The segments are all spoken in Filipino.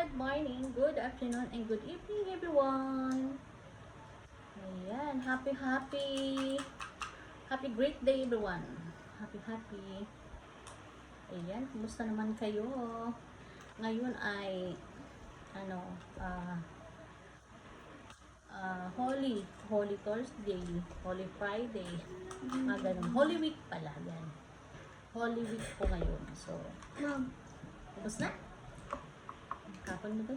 good morning, good afternoon, and good evening, everyone. Ayan, happy great day, everyone. Happy. Ayan, kumusta naman kayo? Ngayon ay, ano, Holy Thursday, Holy Friday, ganun. Holy Week pala, yan. Holy Week po ngayon. So, tapos na? Kapon mo doon?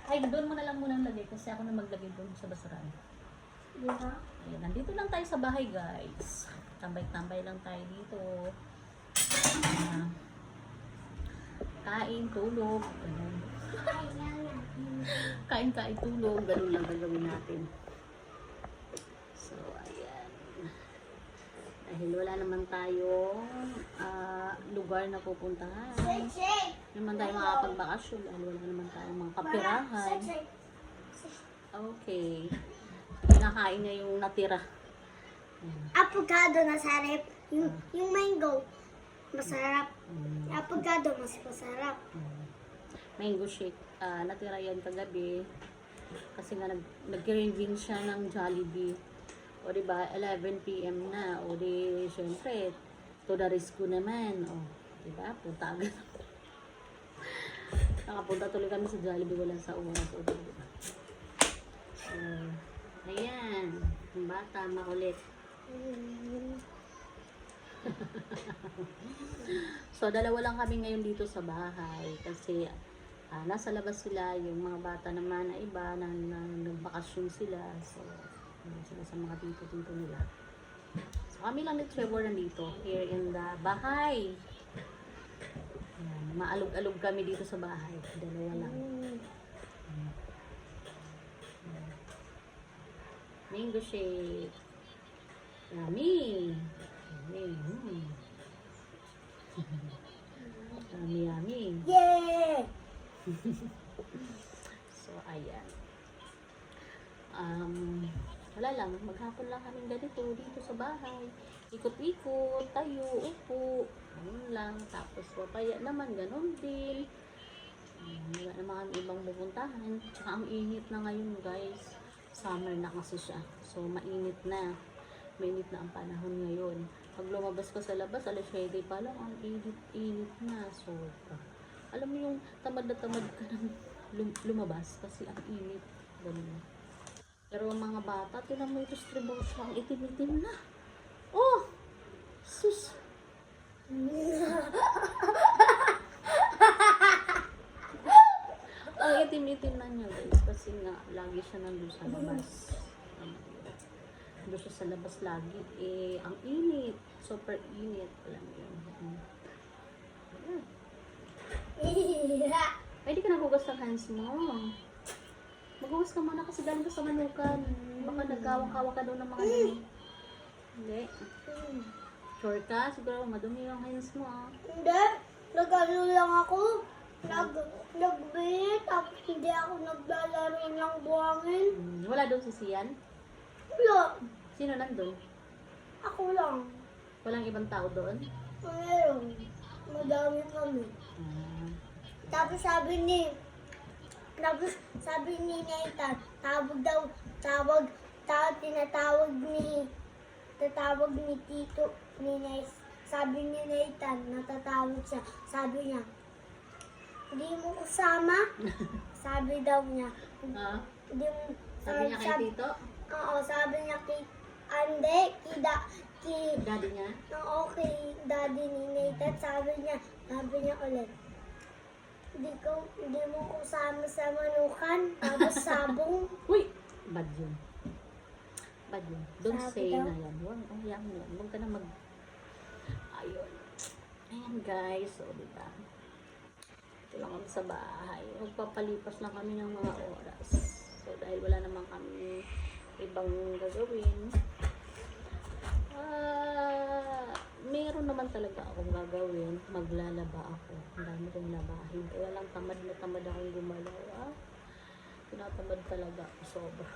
Ay, doon mo na lang muna lagay kasi ako na maglagay doon sa basurahan. Diba? Ayan, nandito lang tayo sa bahay, guys. Tambay-tambay lang tayo dito. Kain, tulog, ganun. Kain, tulog, ganun lang gagawin natin. So, ayan. Dahil wala naman tayong lugar na pupuntahan. Hindi naman tayo makapagbakasyon dahil wala naman tayong mga kapirahan. Okay. Pinakain niya yung natira. Avocado na sarap. Yung mango, masarap. Avocado, mas masarap. Mango shake. Natira yan kagabi. Kasi nga nag-craving siya ng Jollibee. O diba, 11 PM na. O di, syempre, to the rescue naman. O, diba, punta agad. Nakapunta tuloy kami sa Jollibee, wala sa oras. O, diba? So, ayan. Ang bata, makulit. So, dalawa lang kami ngayon dito sa bahay. Kasi, nasa labas sila. Yung mga bata naman na iba, na nagbakasyon sila. So, sila sa mga tito-tito nila. So, kami lang ni Trevor nandito. Here in the bahay. Ayan, maalog-alog kami dito sa bahay. Dalawa lang. Mango shake. Yummy. Yummy. Yay! So, ayan. Wala lang. Maghapon lang kami ganito dito sa bahay. Ikot-ikot, tayo, upo. Ganun lang. Tapos, papaya naman, ganun din. Wala naman kami ibang pupuntahan. Tsaka ang init na ngayon, guys. Summer na kasi siya. So, mainit na. Mainit na ang panahon ngayon. Pag lumabas ka sa labas, alas 7 pa lang, ang init na. So, alam mo yung tamad na tamad ka ng lumabas kasi ang init. Ganun. Pero ang mga bata, tinan mo ito stribaw siya, ang itim-itim na. Oh! Sus! Ang itim-itim na niya, guys. Kasi nga, lagi siya nandun sa labas. Nandun siya sa labas lagi. Ang init. Super init. Alam mo yun. Pwede ka naghugas ng hands mo. Maghugas ka muna kasi galing ka sa manukan. Baka nagkawang-kawa ka daw ng mga dumi. Hindi. Sure ka? Siguro madumi yung hands mo. Hindi. Nag-ano lang ako. Nag-bit. Tapos hindi ako naglalaro ng buhangin. Wala doon si Sian? Wala. Sino nandun? Ako lang. Walang ibang tao doon? Mayroon. Madami kami. Tapos sabi ni Nathan, tatawag ni Tito, ni Nes. Sabi ni Nathan, natatawag siya. Sabi niya, hindi mo kasama? Sabi daw niya. Hindi mo, Sabi niya kay Tito? Oo, sabi niya Ande, Daddy niya? Oo, kay daddy ni Nathan. Sabi niya ulit. Hindi mo kasama sa manukan, tapos sabong. Uy! Bad yun. Don't Sabi say daw. na yan. Huwag ka na mag... Ayun. Ayan, guys. So, diba? Ito lang kami sa bahay. Magpapalipas lang kami ng mga oras. So, dahil wala naman kami ibang gagawin. Meron naman talaga akong gagawin. Maglalaba ako. Ang dami kong labahin. Kaya lang tamad akong gumalaw. Tinatamad talaga ako sobra.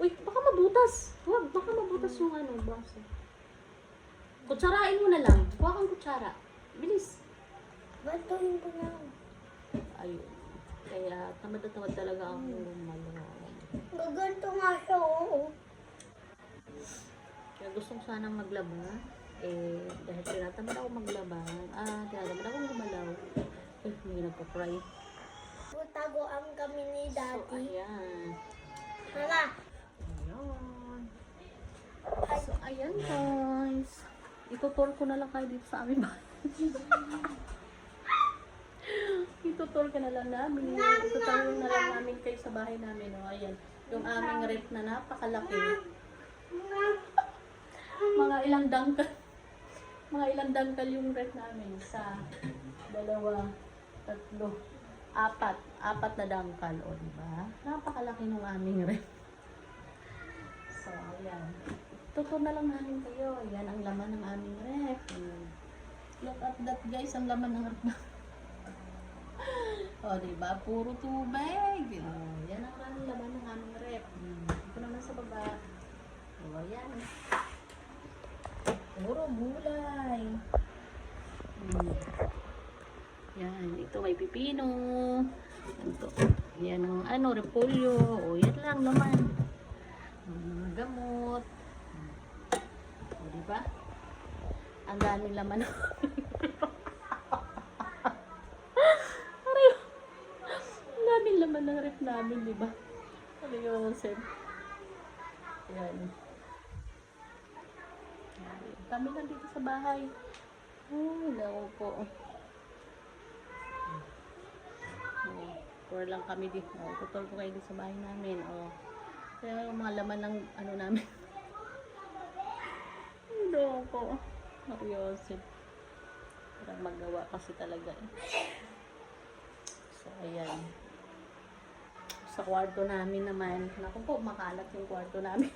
Uy, baka mabutas. Huwag, baka mabutas yung baso. Kutsarain mo na lang. Kuha kang kutsara. Bilis. Bantuhin ko na. Ayun. Kaya tamad na tamad talaga ako gumalaw. Gaganto nga siya, oo. Kaya gusto ko sanang maglaba. Dahil tinatamad ako maglaba. Tinatamad ako gumalaw. May nagpa-cry. Tagoan kami ni So, Daddy. ayan. Mama, Ayan. So, ayan guys. Itutur ko na lang kayo dito sa aming bahay. Itutur ka na lang namin. Itutur na lang namin kayo sa bahay namin. O, ayan. Yung aming rep na napakalaki. Mga ilang dangkal. Mga ilang dangkal yung rep namin. Sa 2, 3, 4 na dangkal. O, diba? Napakalaki nung aming rep. So, ayan. Tutur na lang namin kayo. Ayan ang laman ng aming rep. Look at that guys, ang laman ng rep na. O, diba? Puro tubig. O, yan ang laman ng aming rep. Ito naman sa baba. O, ayan. Puro gulay. Yan, ito may pipino. Ito. Yan ang repolyo. O, yan lang laman. Mga gamot. O, diba? Ang daming laman. Ang daming laman ng rep namin, diba? Ano yun, Sem? Yan. Kami lang dito sa bahay. Oh, naku po. Pour lang kami dito. Tutol ko kayo dito sa bahay namin. Kaya yung mga laman ng namin. Naku po. Naku, parang magawa kasi talaga eh. So, ayan. Sa kwarto namin naman. Naku po, makalat yung kwarto namin.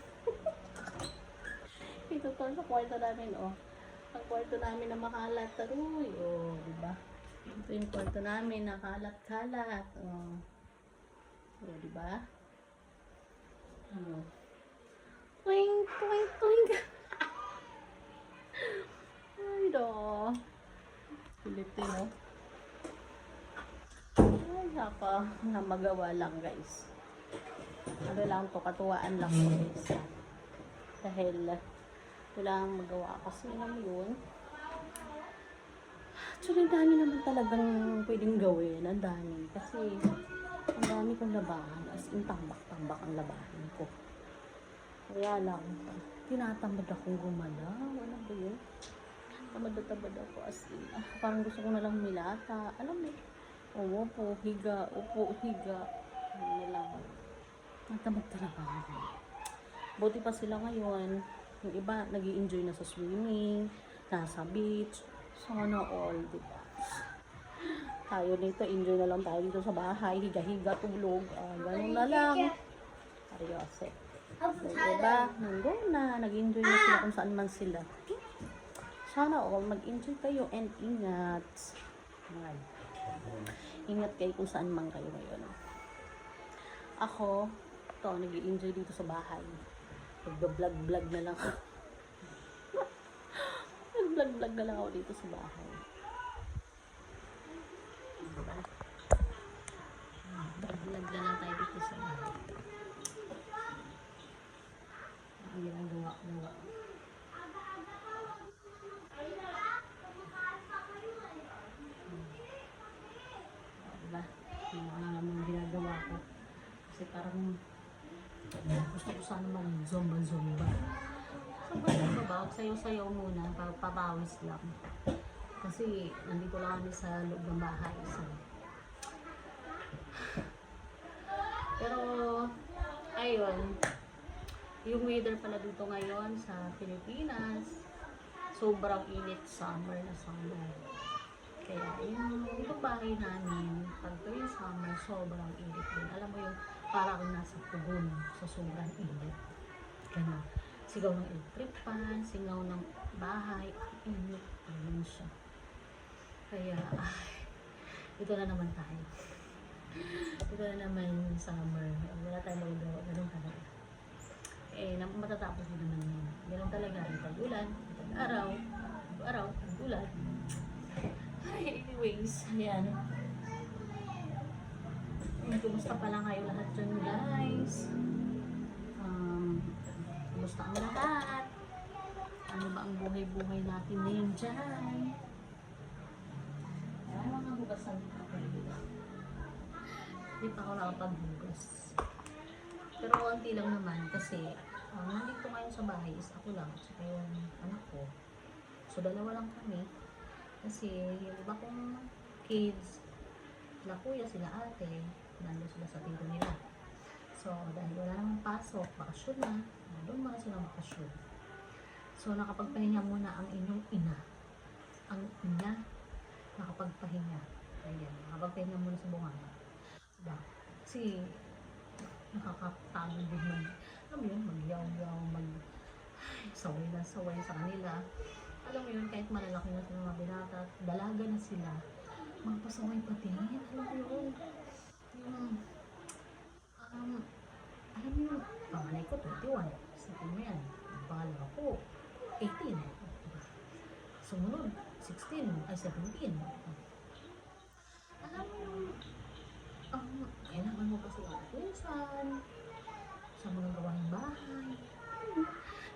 Ito to sa kwarto namin, Ang kwarto namin na makalat. Taruy, diba? Ito yung kwarto namin, nakalat-kalat. Diba? Twing, twing, twing. Ay, do. Kulit din, Ay, naka, na magawa lang, guys. Ano lang to, katuwaan lang to, guys. Dahil, wala magawa kasi naman yun. Actually, ang dami naman talagang pwedeng gawin. Ang dami. Kasi, ang dami kong labahan. As in, tambak-tambak ang labahan ko. Kaya lang, tinatamad akong gumalaw. Ano ba yun? Tamad ako as in. Parang gusto ko na lang milata. Alam mo, upo, higa. Ano na lang. Natamad talaga ako. Buti pa sila ngayon. Yung iba, nag-i-enjoy na sa swimming, nasa beach. Sana all, diba? Tayo nito, enjoy na lang tayo dito sa bahay. Higa-higa, tulog. Ganun na lang. Seryoso. So, diba? Nandun na. Nag-enjoy na sila kung saan man sila. Sana all, mag-enjoy kayo and ingat. Ingat kayo kung saan man kayo ngayon. Ako, nag-i-enjoy dito sa bahay. Nag-vlog na lang ako. Nag-vlog na lang ako dito sa bahay. Diba? Nag-vlog na lang tayo dito sa bahay. Ang ginagawa. Diba? Yung ginagawa ko. Kasi parang gusto ko sana mag-zumba. Sabaw, sayo-sayo muna, papawis lang. Kasi nandito lang kami sa loob ng bahay. So. Pero, ayun, yung weather pala dito ngayon sa Pilipinas, sobrang init, summer na summer. Kaya yung bahay namin, pag tuwing summer, sobrang init din. Alam mo yung parang nasa pugon sa sobrang init. Ganun. Sigaw ng electric fan, sigaw ng bahay, init. Ganun siya. Kaya, ito na naman tayo. Ito na naman yung summer. Wala tayong magagawa. Ganun talaga. Matatapos din naman yun. Ganun talaga. Tag-ulan, tag-araw, tag-ulan. Anyways, ayan. Kumusta pala kayo lahat dyan, guys? Kumusta ang lahat? Ano ba ang buhay-buhay natin ngayon dyan? Ay, mga hugasan dito ako dito. Hindi pa ako nakapaghugas. Pero konti lang naman kasi nandito ngayon sa bahay is ako lang at saka yung anak ko. So, dalawa lang kami. Kasi yung iba kong kids, sila kuya, sila ate, nandun sila sa tito nila. So, dahil wala namang pasok, bakasyon na, doon mga silang bakasyon. So, nakapagpahinga muna ang inyong ina. Ang ina, nakapagpahinga. Ayan, nakapagpahinga muna sa bunganga. Diba? Kasi, nakakapagod din alam mo yun, mag-yaw-yaw, saway na saway sa kanila. Alam mo yun, kahit malalaki na sila mga binata, dalaga na sila, magpasaway pa din. Alam mo yun, alam mo yun, panganay ko 21, sabi mo yan, bala ko 18, sumunod 16, ay 17. Alam mo yun, kailangan mo kasi ang attention sa mga gawaing bahay,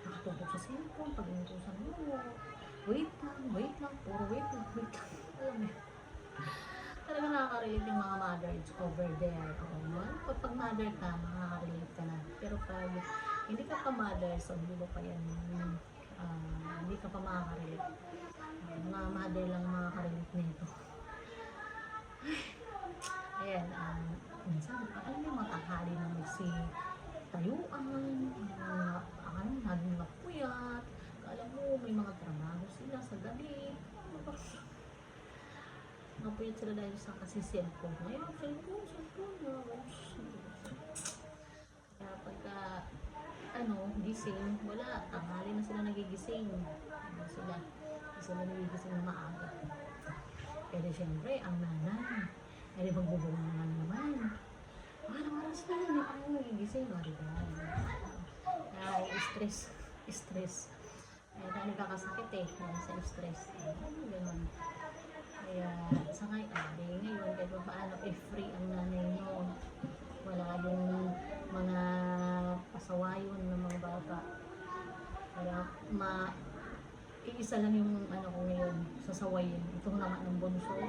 nakatutok sa cellphone, pag inutusan mo, wait lang, puro wait lang, alam mo yun. Talaga nakaka-relate yung mga mothers over there. Pag mother ka, makaka-relate ka na. Pero pag hindi ka pa mother, so hindi mo pa yan, hindi ka pa makaka-relate. Mga mother lang makaka-relate nito. Ayan, minsan, alam mo yung mga tanghali na si tayuan, naging napuyat, alam mo, may mga trabaho sila sa gabi. Napuyat sila dahil sa kasi cellphone. Ngayon, cellphone na. Kaya pagka, gising, wala, tanghali na sila nagigising. Hindi sila nagigising na maaga. Pero syempre, ang nanay, ay magbubungan naman. Anong oras na yan? Ay, nagigising. Kaya, stress. Kaya nagkakasakit dahil sa stress. Ganun. Kaya sa ngayon, kahit pa paano, free ang nanay mo. Wala yung mga pasawayon ng mga bata. Kaya iisa lang yung ko ngayon, sasawayin. Ito naman ng bunso.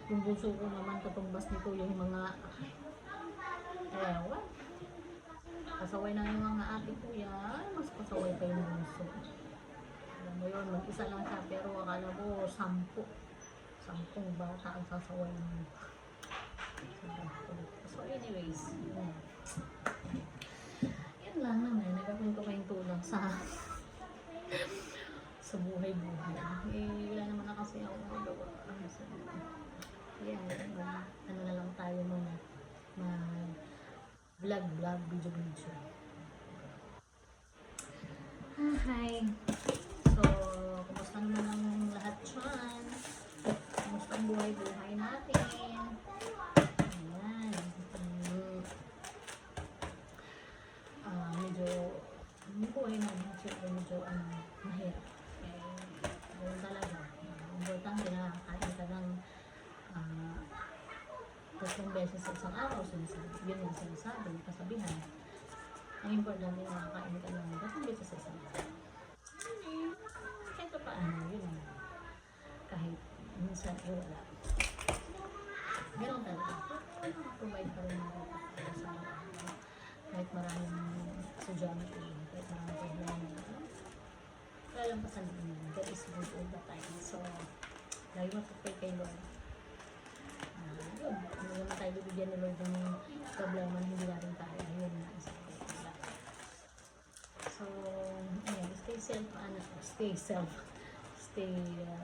Yung bunso ko naman, katumbas nito yung mga, pasaway na yung mga ate ko yan, mas pasaway pa yung bunso. Alam mo yun, mag-isa lang siya, pero akala mo, 10 bata ang sasaway mo. So anyways, yan lang naman, nagkakwento lang sa buhay-buhay. Wala naman na kasi ako magawa. Yan, na lang tayo muna, vlog, video. Hi! So, kumusta naman ang lahat dyan? Kumusta ang buhay-buhay natin? Ayan. Medyo, yung buhay namin, medyo, mahirap. Ganun talaga. Importante na kain ka ng 3 beses sa isang araw, yun yung sinasabi, kasabihan. Ang importante na kain ka ng 3 beses sa isang araw. Kahit pa paano, yun. Kahit minsan, wala. Ganun talaga. Provide pa rin mga sa kahit maraming estudyante, kahit maraming problema. Kaya lang pa sa nila, that is good all the time. So, lagi matupay kay Lord. Yun, hindi naman tayo bibigyan ni Lord ng problema na hindi natin kaya. Yun na, isa ko. So, ayan, stay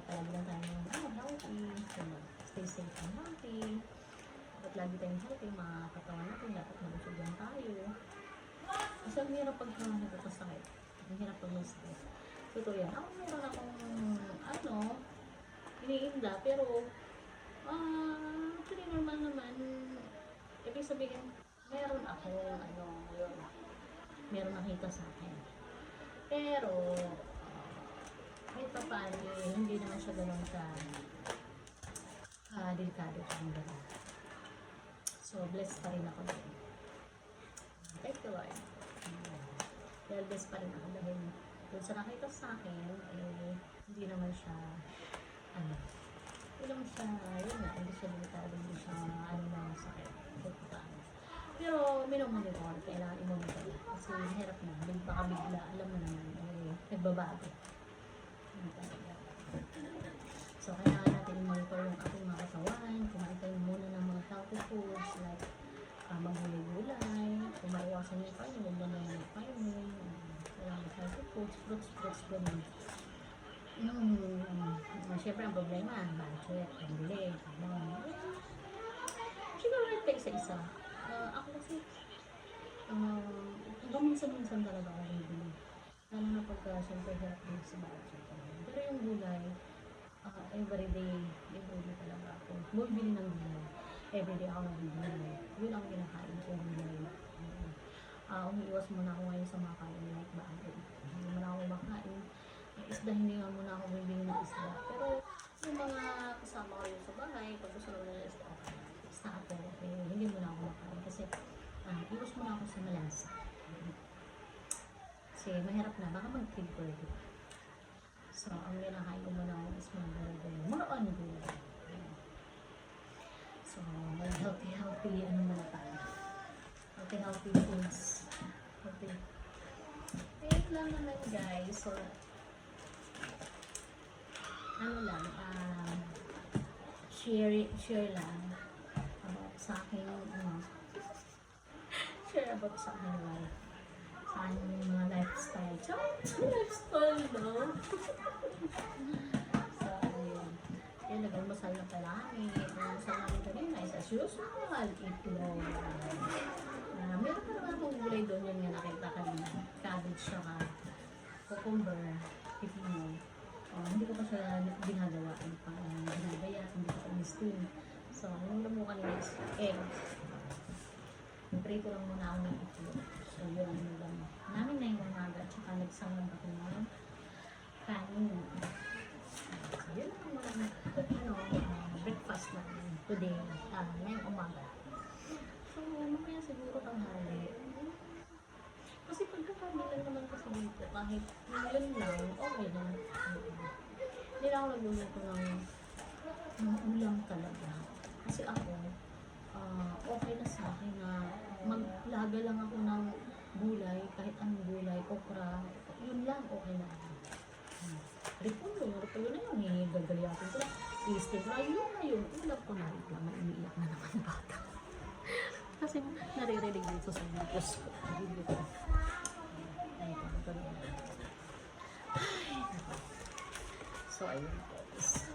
talaga lang tayo healthy. So, stay safe and healthy. Dapat lagi tayong healthy, mga katawan natin, dapat malusog lang tayo. Kasi ang hirap pag nagkakasakit. Ang hirap pag masakit. Totoo yan. Ako meron akong, iniinda, pero, actually normal naman. Ibig sabihin, meron nakita sa akin. Pero, kahit pa paano, hindi naman siya ganun delikado sa mga. So, So, blessed pa rin ako din. Thank you, Lord. Dahil blessed pa rin ako dahil doon sa nakita sa akin, eh, hindi naman siya, ano, hindi naman siya, yun nga, hindi siya limitado, hindi siya, ano na sakit. Pero, minumuni ko, kailangan imumuni ko. Kasi, hirap na, baka bigla, alam mo naman, eh, nagbabago. So, kailangan natin i-monitor yung ating mga katawan, kumain tayo muna ng mga healthy foods, like, magulay-gulay, kung maiwasan yung kain, huwag mo na yung kainin, kailangan healthy foods, fruits, ganun. Siyempre, ang problema, budget, pambili, siguro rin tayo isa-isa. Ako kasi, minsan talaga ako bibili. Lalo na pagka, siyempre, hirap din sa budget. Pero yung gulay, everyday talaga ako. Bumibili ng gulay. Everyday ako nagbibili. Yun ang kinakain ko gulay. Umiiwas muna ako ngayon sa mga kain like bahay. Hindi muna ako makain. Isda, hindi nga muna ako bumibili ng isda. Pero yung mga kasama ko yung sa bahay, pag gusto naman ng isda ako, hindi muna ako makain. Kasi iwas muna ako sa malasa. Kasi mahirap na, baka mag-trigger. So, ang kinakain ko muna is mga more on gulay. So, healthy, ano muna tayo. Healthy foods. Wait lang naman guys. So, ano lang, share lang about sa akin, share about sa akin life. Sa aking mga lifestyle. Lifestyle, no? So, ayun. Kaya nag-almasal na pala kami. Nag-almasal namin kanina is as usual. Itlog. Meron pa naman akong gulay doon yun nga nakita kanina. Cabbage siya ka. Cucumber. Pipino. Hindi ko pa siya ginagawa. Ginagaya. Hindi ko pa in-steam. So, yung lamu kanina is egg. Prito lang muna ako ng itlog. So, yun ang nalang namin na yung umaga. Tsaka nagsangag ako ng kanin. So, yun ang walang breakfast namin today. Ngayong umaga. So, mamaya siguro tanghali. Kasi pagkakabilan naman kasi dito, kahit yun lang, okay lang. Hindi na ako nagluluto ng ulam talaga. Kasi ako, okay na sa akin na maglaga lang ako ng gulay, kahit anong gulay, okra, yun lang, okay na ako. Repolyo na yun, gagaliatin ko lang. I-steak na yun, ulam ko na rin lang, iniiyak na naman yung bata. Kasi naririnig dito sa videos ko. So, ayun guys.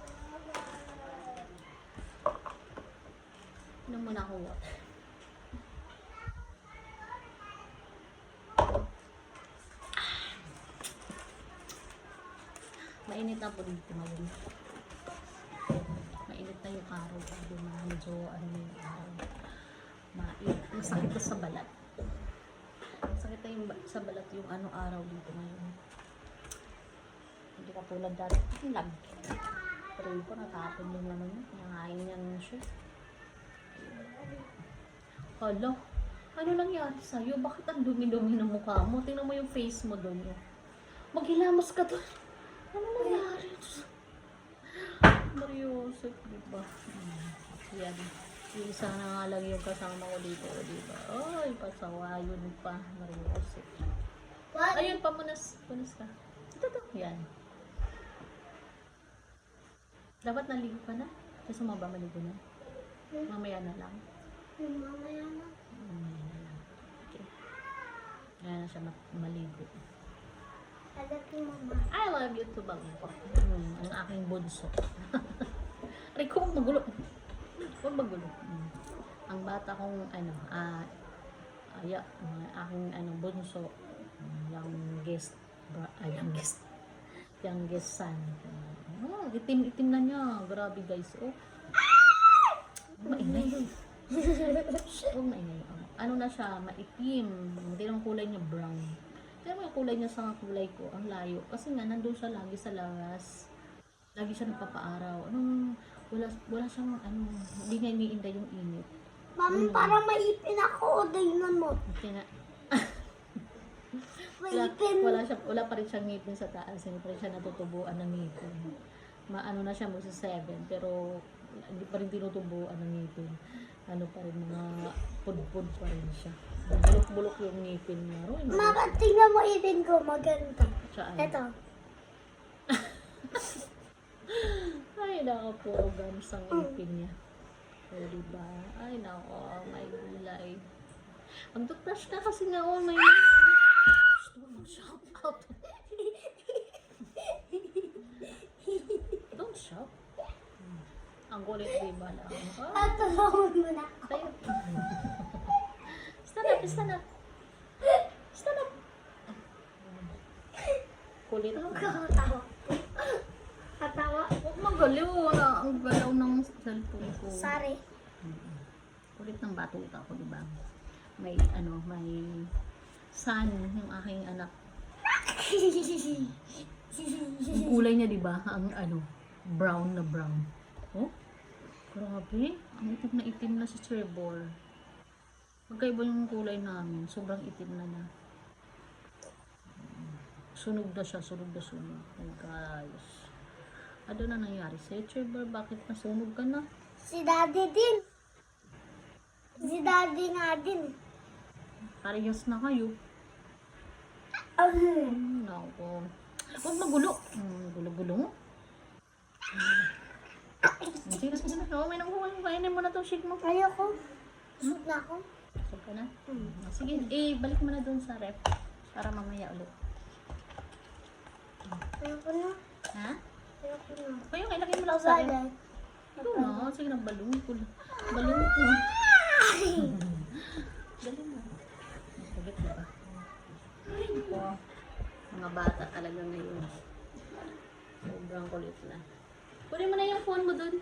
Inom muna akong water. Mainit na po dito ngayon. Mainit na yung araw. Medyo ano yung araw. Masakit na sa balat. Masakit na yung sa balat yung araw dito ngayon. Hindi ka tulad dati. Ang lag. Pero yun po natapon yung naman yun. Pinangain niya naman siya. Hala, ano nangyari sa'yo? Bakit ang dumi-dumi ng mukha mo? Tingnan mo yung face mo doon. Maghilamas ka doon. Ano nangyari? Mariusip, diba? Yan. Yung isa na nga lang yung kasama ko dito, diba? Ay, pasawa yun pa. Mariusip. Ayun, pamunas. Punas ka. Ito. Yan. Dapat naligo ka na? Kasi sumaba maligo na? Mamaya na lang. Mamaya na. Okay. Ayan na siya maligo. I love you, Mama. I love you too, bago ko. Ang aking bunso. Aray ko, huwag magulo. Huwag magulo. Ang bata kong, aking bunso, youngest son. Itim na niya. Grabe guys. Maingay. Huwag maingay. Ano na siya, maitim. Hindi lang kulay niya brown. Pero yung kulay niya sa kulay ko, ang layo. Kasi nga, nandun siya lagi sa labas. Lagi siya nagpapaaraw. Wala siyang, hindi niya iniinda yung init. Mami, parang maipin ako. Tingnan mo. Okay nga. Maipin. Wala pa rin siyang ngipin sa taas. Hindi pa rin siya natutubuan ng ngipin. Maano na siya, magsa 7. Pero hindi pa rin tinutubuan ng ngipin. Ano pa rin, mga pudpud pa rin siya. Bulok-bulok yung ngipin niya. Mama, tingnan mo ipin ko. Maganda. Saan? Ito. Ay, nako, puro gams ang ngipin niya. O, diba? Ay, nako, may gulay. Mag-toothbrush ka kasi nga, oh, may... Don't shout out. Don't shout. Ang kulit, diba lang? Oh, Tatulungan mo na ako. tayo. Stand up, stand up. Stand up. Kulit. Katawa. Katawa. Huwag magaliw. Wala ang galaw ng cellphone ko. Sorry. Kulit ng batuta ko, diba? May, may sun yung aking anak. Yung kulay niya, diba? Ang, brown na brown. Oh, grabe. Ang itim na itim na si Trevor. Magkaiba yung kulay namin. Sobrang itim na niya. Sunog na siya. Sunog na sunog. Oh, guys. Ano na nangyari sa'yo, Trevor? Bakit nasunog ka na? Si Daddy din. Si Daddy nga din. Parehas na kayo. Nako. Huwag magulo. Gulo-gulo mo. Sige na. Oh, may nakuha. Kainin mo na itong shake mo. Ayoko. Shoot na ako. Sag ka na? Sige, balik mo na dun sa ref. Para mamaya ulit. Ayoko na. Ha? Ayoko na. Kayo, kailagay mo lang sa ref. Bye. Ito na. Sige na, balong ko. Balong ko. Dali mo. Sagot diba? Ito. Mga bata talaga ngayon. Sobrang kulit na. Kunin mo na yung phone mo dun.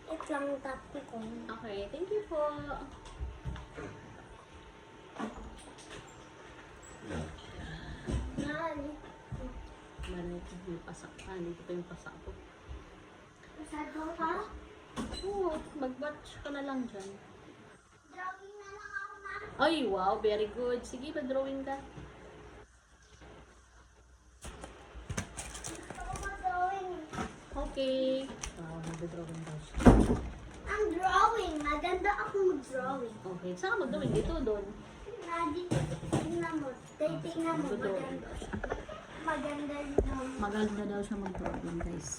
Ito lang tap ko. Okay, thank you po. Nani. Maraming yung pasak pa. Dito pa yung pasak ko. Masado ka? Oo, mag-watch ka na lang dyan. Drawing na lang ako na. Ay, wow, very good. Sige, mag-drawing ka. Gusto ko mag-drawing. Okay. Wow, mag-drawing daw siya. Ang drawing. Maganda ako mag-drawing. Okay, saan ka mag-drawing? Dito o doon? Nadi, tingnan mo. Tingnan mo. Mag-drawing daw siya. Maganda yung drawing. Maganda daw siya mag-drawing, guys.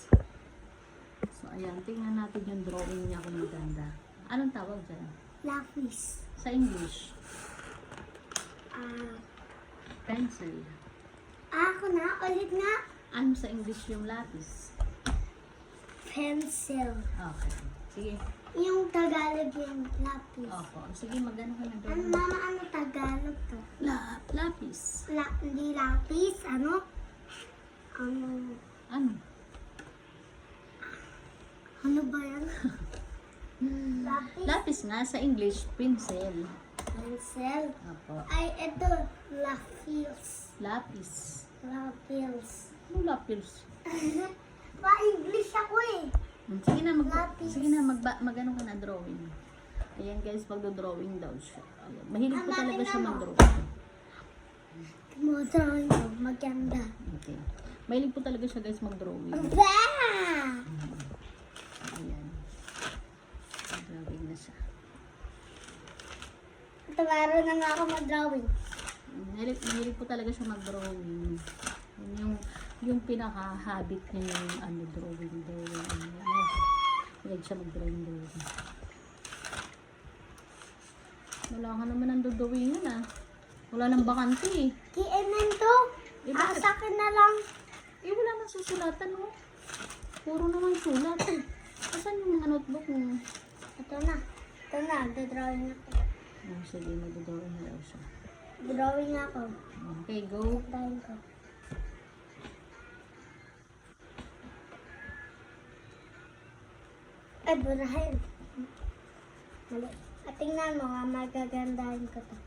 So, ayan. Tingnan natin yung drawing niya kung maganda. Anong tawag dyan? Lapis. Sa English? Ah, Pencil. ako na. Ulit nga. Ano sa English yung lapis? Pencil. Okay. Sige. Yung Tagalog yung lapis. Opo. Sige, magano ka na Ano, drawing. mama, ano Tagalog to? Lapis. Hindi lapis, ano? Ano? Ano ba yan? Lapis. Lapis nga sa English, pencil. Pencil. Opo. Ay, ito. Lapis. Lapis. Lapis. Ano lapis? Pa-English ako eh. Sige na, Lapis. sige na, magano ka na drawing. Ayan guys, magdo-drawing daw siya. Ayan. Mahilig po talaga siya mag-drawing. Mo-drawing ko. Maganda. Okay. Mahilig po talaga siya guys mag-drawing. Ba! Ayan. Mag-drawing na siya. Tawaro na nga ako mag-drawing. Mahilig po talaga siya mag-drawing. Yun yung pinaka-habit niya yung drawing. Mahilig siya mag-drawing. Wala ka naman ang dodrawingan ah. Wala nang bakante eh. KNN to. Eh, bakit? Sa akin na lang. Eh, wala nang susulatan mo. Puro naman sulat. Asan yung mga notebook mo? Ito na. Ito na. Drawing ako. Oh, sige, mag-drawing na daw siya. Drawing ako. Okay, go. Drawing ko. Ay, burahin. Mali. At tingnan mo nga, magagandahin ko to.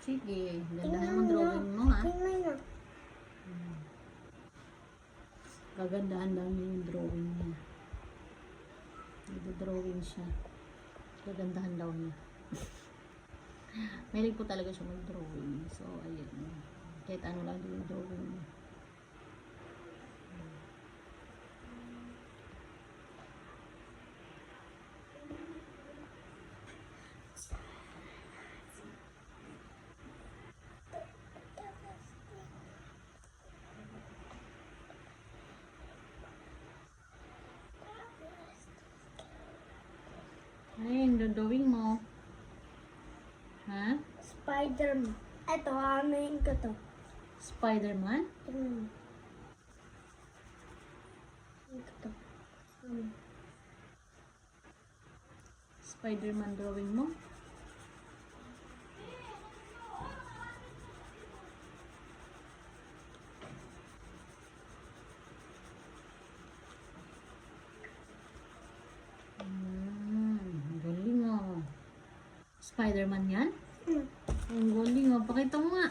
Sige, ganda Tingnan naman drawing mo ha. Tingnan mo. Kagandahan lang niya yung drawing niya. Nag-drawing siya. Gagandahan daw niya. Mahilig po talaga siya mag-drawing. So, ayan. Kahit ano lang din yung drawing niya. Ayun, drawing mo. Ha? Spider-Man. Ito, amin ko to. Spider-Man? Tingnan mo. Ito to. Spider-Man drawing mo? Galing oh. Spider-Man yan? Ang galing oh. Pakita mo nga.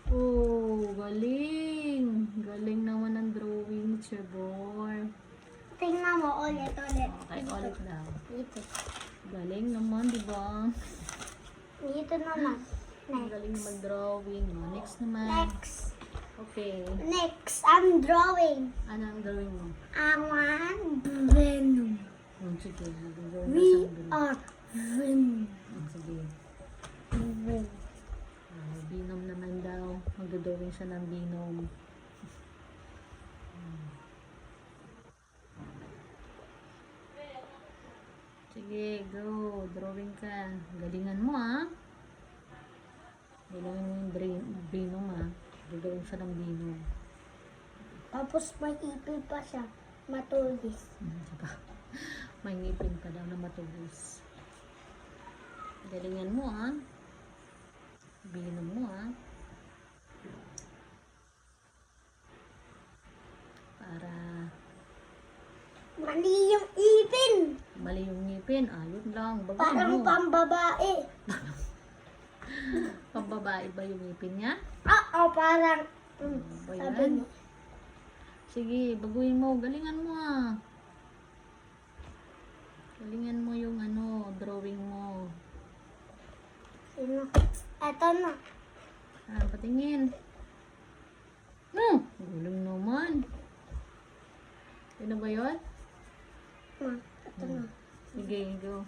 Oh, galing. Galing naman ang drawing, Trevor. Tingnan mo, ulit. Okay, ulit daw. Dito. Galing naman, di ba? Dito naman. Ang Next. galing mag-drawing. Oh, next naman. Next. Okay. Next, I'm drawing. Ano ang drawing mo? I want Venom. Sige. Mag-drawing ka We sa Venom. are Venom. Sige. Venom. Binom naman daw. Mag-drawing siya ng binom. Sige, go. Drawing ka. Galingan mo, ah. Galingan mo yung binom, ah. Gagawin siya ng binom. Tapos may ipil pa siya. Matulis. Diba? May ngipin pa daw na matubos. Galingan mo, ah. Binom mo, ah. Para Mali yung ipin. mali yung ngipin. Ayun lang. Baguhin Parang mo. pambabae. Pambabae ba yung ngipin niya? Oo, parang. Ba Sabi yan? mo. Sige, baguhin mo. Galingan mo, ah. Galingan mo yung ano, drawing mo. Sino? Eto na. Ah, patingin. Galing naman. Yun na ba yun? Eto na. Sige, go.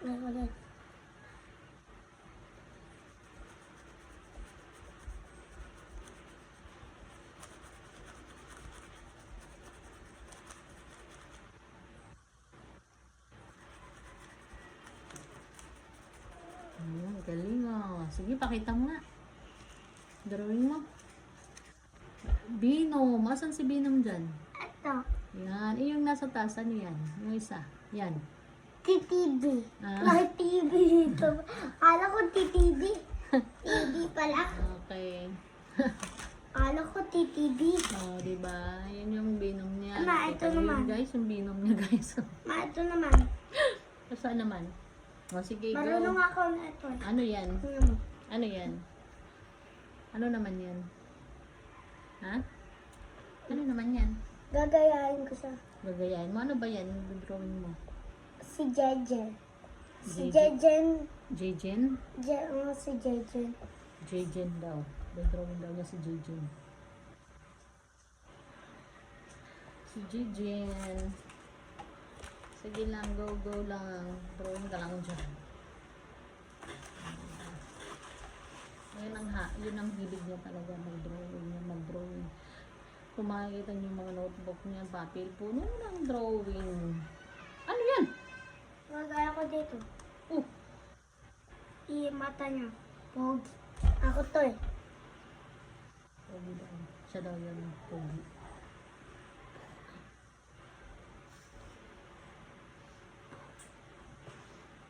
Ulit. Galing oh. Sige, pakita mo nga. Drawing mo. Binom. Asan si Binom dyan? Eto. Yan. Eh, yung nasa taas. Ano yan? Yung isa. Yan. TTV. Ah. May TV dito. Kala ko TTV. TV pala. Okay. Kala ko TTV. Oh, diba? Yan yung binom niya. Ama, Nakita ito niyo naman. yun, guys. Yung binom niya, guys. Ito naman. Saan naman? Oh, sige, go. Marunong ako na ito. Ano yan? Tingnan mo. Ano yan? Ano naman yan? Ha? Ano naman yan? Gagayahin ko siya. Gagayahin mo? Ano ba yan? Yung drawing mo? Si Jejen. Si Jejen? Jejen. Jejen? Si Jejen. Jejen daw. Drawing daw niya si Jejen. Si Jejen. Sige lang, go lang. Drawing ka lang dyan. Yun ang hilig niya talaga, mag-drawing. Kung makikita niyo yung mga notebook niya, papel, puno ng drawing. Ano yan? Magaya ko dito. Oh, Mata niya. Pogi. Ako to eh. pogi daw. Siya daw yan, pogi.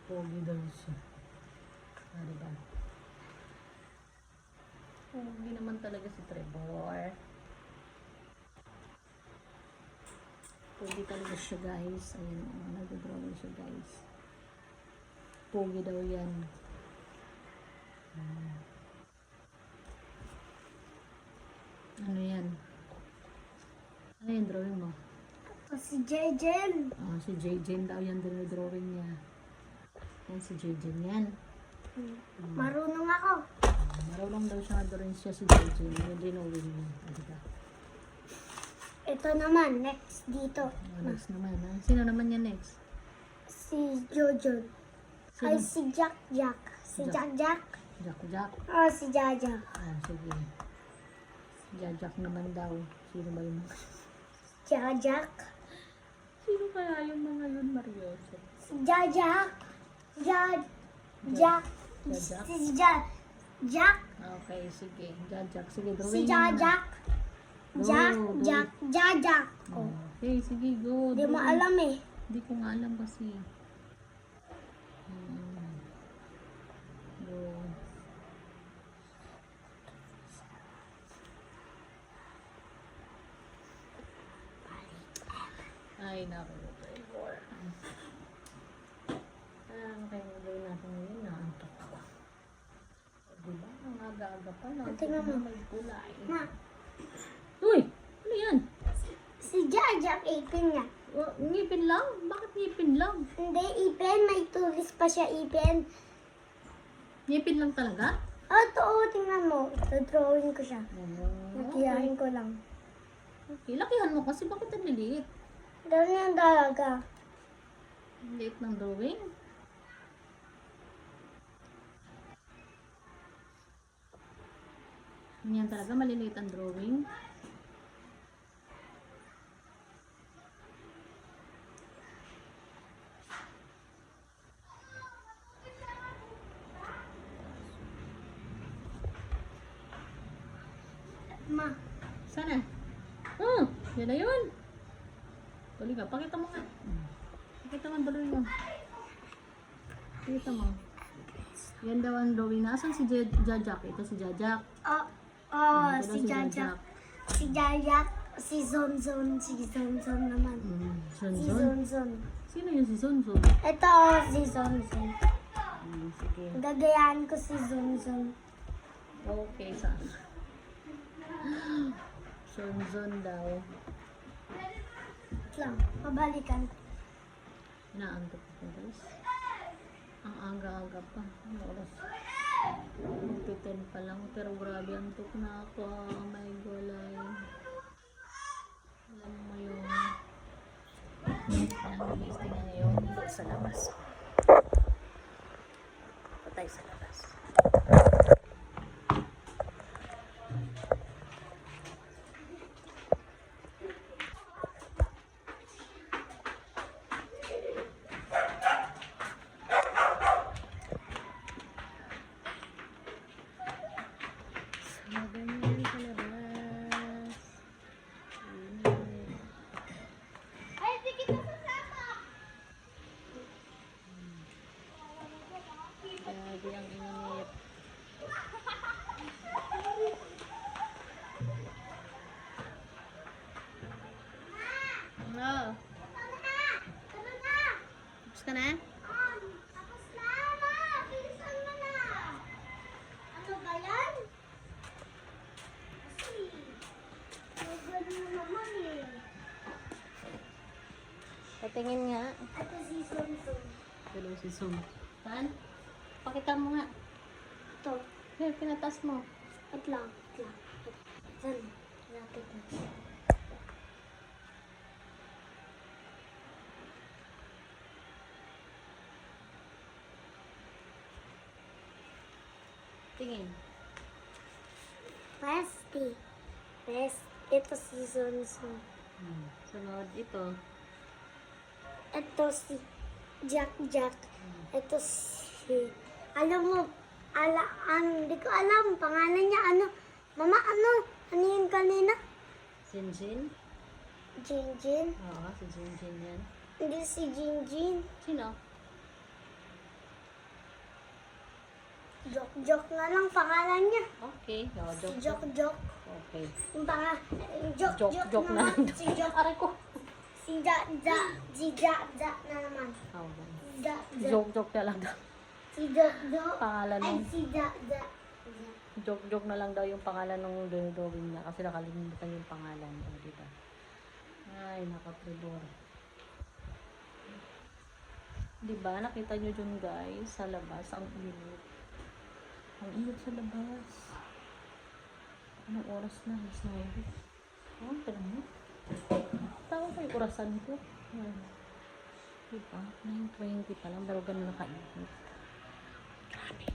Pogi daw siya. Ah, diba? Pogi naman talaga si Trevor. Pogi talaga siya, guys. Ayan, nag-drawing siya, guys. Pogi daw yan. Ano yan? Ano yung drawing mo? Si Jejen. Oh, si Jejen daw yan drawing niya. Yan si Jejen yan. Marunong ako. Marunong daw siya drawing siya si Jejen. Yung drawing niya. Diba? Ito naman, next dito. Next naman. Ha? Sino naman yan next? Si Jojon. Sino? Ay, si Jack Jack. Si Jack Jack. Jack. Oh, si Jaja. Ah, sige. Jack naman daw. Sino ba yun? Jack Jack. Sino kaya yung mga yun, Marioso? Si Jaja. Jack. Jack. Jack? Si Jack. Jack. Okay, sige. Jack. Sige, Si drawing Jack Jack. Jack Go, Jack. Jack. Oh. Okay, sige, go. Di mo drawing. alam eh. Hindi ko nga alam kasi. Go. Ay, naku. Okay, gawin natin ngayon. Naantok ako. Diba? Ang aga-aga pa lang. Tingnan mo. May kulay. Ma, Uy! Ano yan? si Jack Jack ipin niya. Ngipin lang? Bakit ngipin lang? Hindi, ipin. May tulis pa siya ipin. Ngipin lang talaga? Oo, tingnan mo. Drawing ko siya. Nakiyahin ko lang. Okay, lakihan mo kasi bakit ang liliit? Dahil niya dalaga. Ang liit ng drawing. Ganyan talaga, maliliit ang drawing. Ma, Sana? Oh, yan na yun. Tuloy ka, pakita mo nga. Pakita mo ang drawing mo. Pakita mo. Yan daw ang drawing. Nasaan si Jajak? Ito si Jajak. Ito si daw Jaja. Si Jaja. Si Zonzon. Si Zonzon naman. Si Sonson? Zonzon. Sino yun si Sonson? Ito, si Zonzon. Sige. Gagayaan ko si Zonzon. Okay, sana. Sonson daw. Wait lang, pabalikan. Inaantok ko guys. Ang aga-aga pa. Ano oras? 10 pa lang. Pero grabe antok na ako. Oh my golay. Alam mo yun. Alam mo guys, tingnan niyo yung ilaw sa labas. Patay sa labas. Ganyan sa labas. Ay, di kita sasama! Grabe ang init. Hello? Tara na! Tapos ka na? Tapos na, ma! Bilisan mo na! Ano ba yan? Kasi, magano naman eh. Patingin nga. Ito si Zonzon. Hello si Sum. Saan? Pakita mo nga. Ito. Here, pinatas mo. Wait lang. Saan? Lapit na. Tingin. Pasti. Ito si Zonzon. Sunod ito. Ito si Jack Jack. Ito si... Alam mo, hindi ko alam. Pangalan niya ano? Mama, ano? Ano yun kanina? Jinjin? Jinjin? Oo, si Jinjin yan. Hindi si Jinjin. Sino? Jok na lang pangalan niya. Okay. No, Si joke. Jok. Okay. Yung Jok Joke na naman. lang. Si Jok. Aray ko. Si Ja na naman. Oh, Ja. joke na lang daw. Si Jok. Pangalan Ay, ng... si Ja. Joke na lang daw yung pangalan ng drawing niya kasi nakalimutan yung pangalan. O, diba? Ay, nakatribor. Diba, nakita nyo dyan guys, sa labas, ang init. Ang init sa labas. Anong oras na? Mas 9. Oh, pero mo. Tawa ko yung orasan ko. Ayan. Diba, 9:20 pa lang, pero ganun nakainit. Grabe.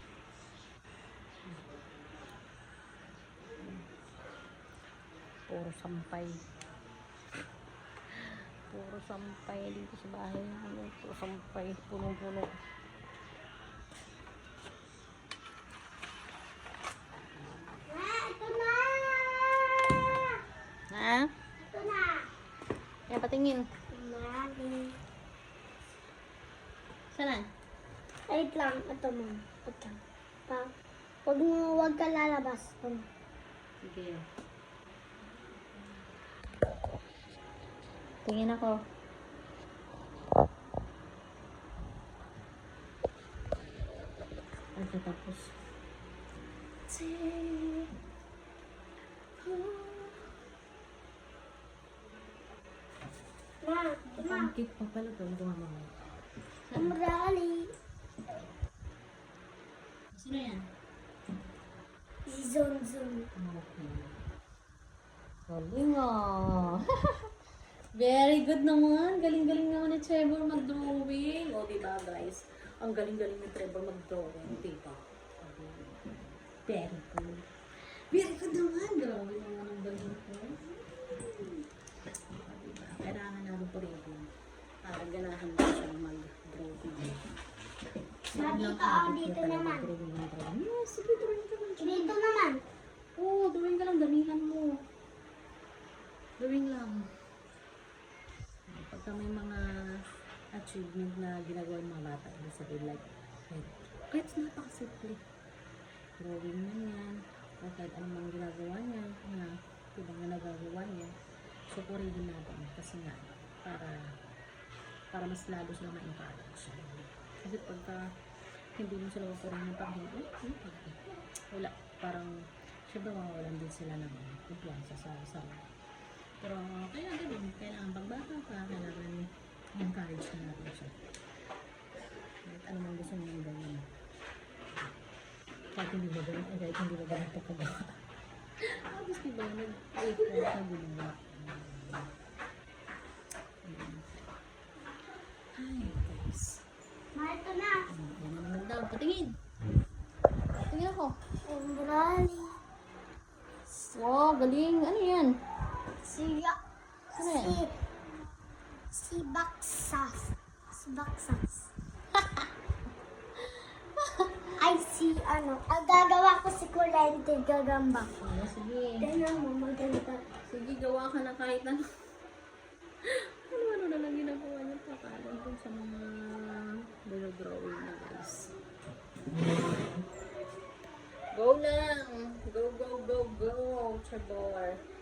Puro sampay. Puro sampay dito sa bahay. Puro sampay. Puno-puno. Ito na! Ha? Ito na! Yan, patingin. Mali. Sana? Wait lang. Ito mo. Ito. Huwag ka lalabas. Ito. Sige. Tingin ako. Ano tapos? Na, ito na. Pancake pa pala ito. Ito nga mga. Umrali. Sino yan? Si Zonzon. Okay. Galing ah. Very good naman. Galing-galing naman ni Trevor mag-drawing. O, diba guys? Ang galing-galing ni Trevor mag-drawing. Diba? Very good. Very good naman. Grabe naman ang galing ko. Diba? Kailangan natin po rin. Para ganahan mo siya mag-drawing. Dito ako, dito naman. Yes, sige, drawing ka lang. Dito naman. Oo, drawing ka lang. Damihan mo. Drawing lang. Pagka may mga achievement na ginagawa ng mga bata, ibig sabihin like, kahit napakasimple. Drawing man yan, o kahit anong ginagawa niya, na ibang na nagagawa niya, supurihin natin. Kasi nga, para mas lalo sila ma-encourage. Kasi pagka hindi mo sila supurihin ng pag-hindi, wala. Parang, syempre mawawalan din sila ng kumpiyansa sa sarili. Pero kaya gano'n, kailangan pagbata pa, kailangan encourage na natin siya. Kahit ano man gusto niyang gawin. Kahit hindi ba gano'n, kahit hindi ba gano'n pagkagawa. Gusto ba yun, nag-effort na ginawa. Ay, guys. Ma, ito na. Yan na naman daw, patingin. Patingin ako. Umrali. Wow, galing. Ano yan? Si Baksas. Si Baksas. Ay, si ano. Ang gagawa ko si Kulente Gagamba. Oh, sige. Tignan mo, maganda. Sige, gawa ka na kahit ano. Ano na lang ginagawa niya pakalan dun sa mga drawing na guys. Go lang! Go, go, go, go! Trevor!